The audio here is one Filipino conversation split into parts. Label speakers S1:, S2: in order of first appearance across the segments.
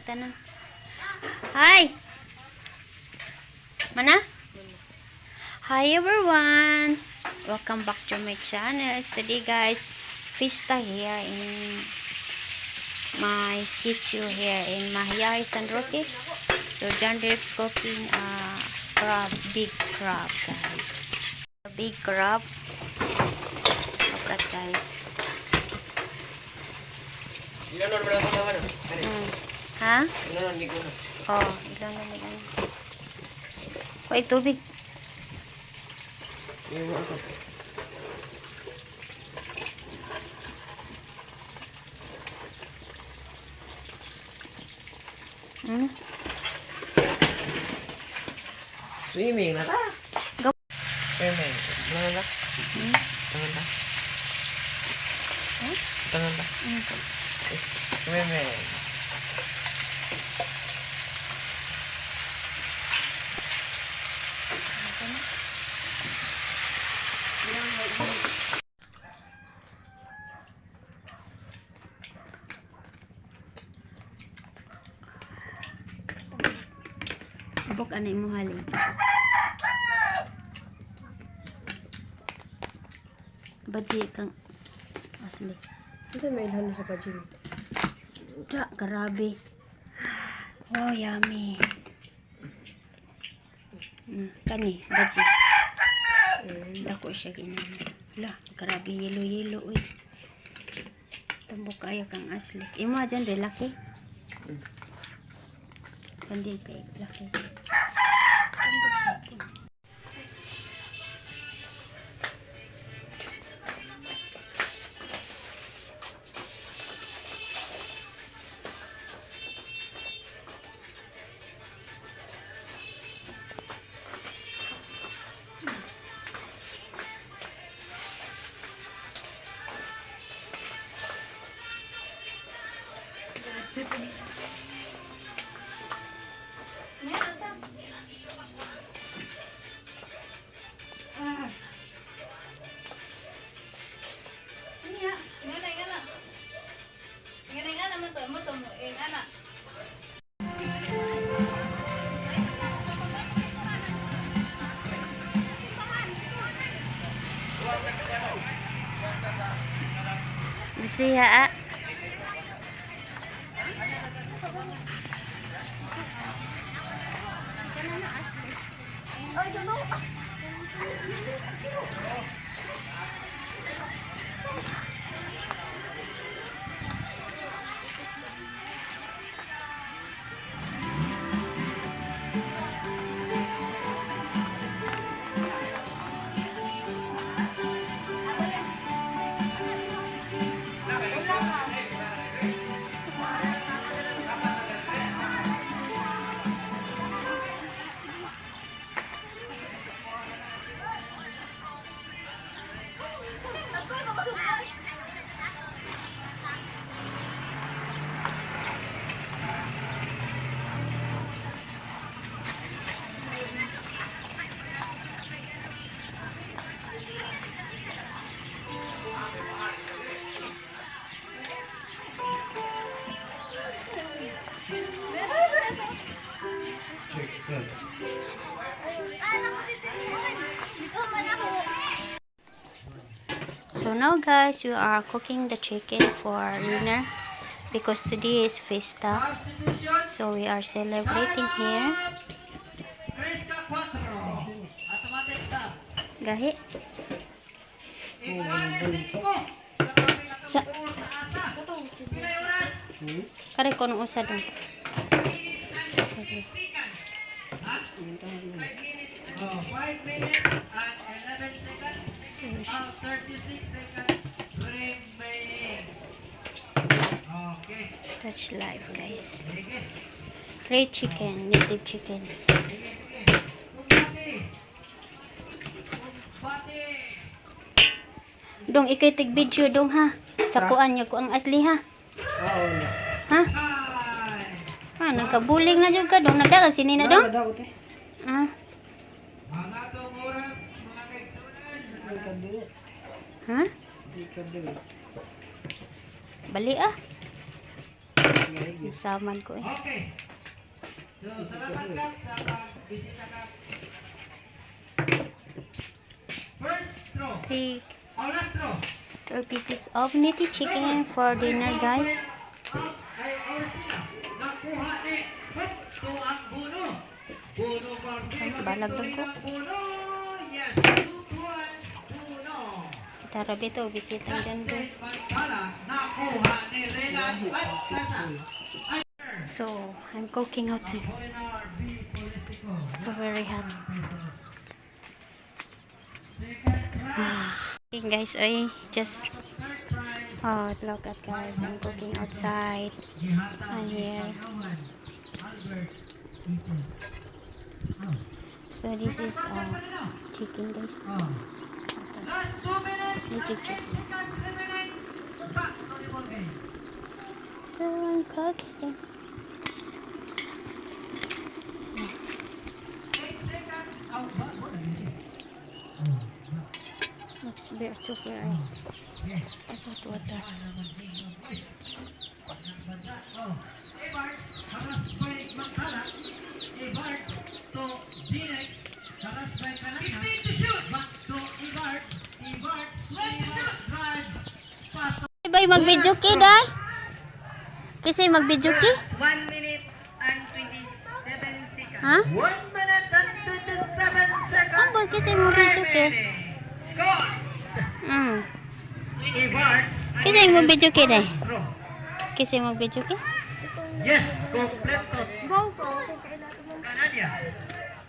S1: tanan. Hi. Mana? Hi everyone. Welcome back to my channel. Today guys, Fiesta here in my sitio here in Mahiyay San Roque. So John is cooking crab, big crab guys. A big crab. Look at guys. Ha? Oh, ilan na ligon. Kuha tubig.
S2: Swimming na ta.
S1: Go.
S2: Swimming. Tangan na. Tangan na. Tangan na. Swimming.
S1: Subok anay mo halin. Baji kang asli.
S2: Kasi may ilhan sa pajin.
S1: Da, grabe. Oh, yummy. Kani, baji. Dako siya ginamit. Lah, grabe yelo-yelo uy. Tambok kayo kang asli. Imo dyan de laki. Kandi kay laki. Bisaya. So now guys, we are cooking the chicken for dinner because today is Fiesta. So we are celebrating here. Gahi. Sa kare ko nung usa dun.
S3: 5 minutes and 11 seconds. 36 seconds remaining. Okay.
S1: That's live guys. Great chicken, native chicken. Dong ikay tig video dong ha. Sa kuan niyo ko ang asli ha.
S2: Oo.
S1: Ha? Ah, nagkabuling na jud ka dong nagdagag sini na dong. Ah.
S3: Mga tong oras, mga kaigsunan.
S1: Ha? Bali ah. Saman ko eh.
S3: Okay. So, salamat Kap sa pagbisita Kap. First throw.
S1: Take
S3: Last throw.
S1: 4 pieces of nitty chicken for dinner, guys.
S3: Ay, oras nila. Nakuha ni Hupto ang buno. Buno Barbie.
S1: Balag
S3: Victory
S1: ko.
S3: ng buno. Yes, 2-1 buno.
S1: Tarabi to, bisita dyan ko.
S3: Justin Pantala. Nakuha ni Relan Pantasa.
S1: So, I'm cooking outside.
S3: Winner B. Politico.
S1: So very hot.
S3: Second prize.
S1: Okay guys, I just
S3: Third prize.
S1: look at guys, I'm cooking outside. I'm here.
S3: Albert. Ito.
S1: So this is chicken guys.
S3: Last 2 minutes.
S1: Medyo
S3: 8
S1: chicken.
S3: seconds remaining. Back to the ball game.
S1: So I'm cooking.
S3: 8 seconds. Oh, what are you doing?
S1: Looks very super.
S3: Yeah.
S1: I got water.
S3: Oh. Ebert, haras by Magdala. Ebert to Ginex. Haras by Canana. Speed to shoot. Back to Ebert. Ebert. Drives. Pass to
S1: Ibay mag-video ki day? Kasi mag-video ki?
S4: 1 minute and 27 seconds.
S1: Ha?
S3: 1 minute and 27 seconds.
S1: Ang bol kasi mag-video ki?
S4: Score!
S3: Ebert.
S1: Kasi mag-video ki day?
S3: Throw.
S1: Kasi mag-video ki?
S3: Yes, completo.
S1: Go, go.
S3: Canania.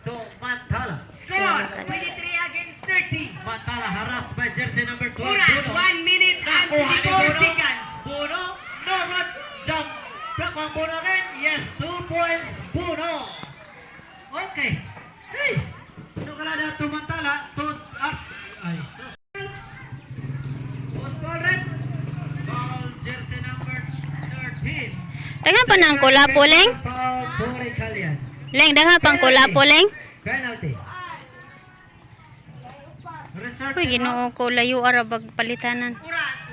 S3: To Mantala.
S4: Score! 23 against 30.
S3: Mantala haras by jersey number 12.
S4: Oras,
S3: Bruno.
S4: 1 minute and
S3: Nakuha ni
S4: 24
S3: Bruno.
S4: seconds.
S3: Bruno, no good. Jump. Block ang Bruno again. Yes, 2 points. Bruno. Okay. Hey. Ano ka na to Mantala? To ay. Post ball red. Ball jersey number 13.
S1: Daghan pa ng kulapo, Leng?
S3: Foul, Bori Kalyan.
S1: Leng, daghan pang kulapo, Leng?
S3: Penalty. Reserve
S1: Uy, ginoo ko layo ara bag palitanan.
S4: Oras,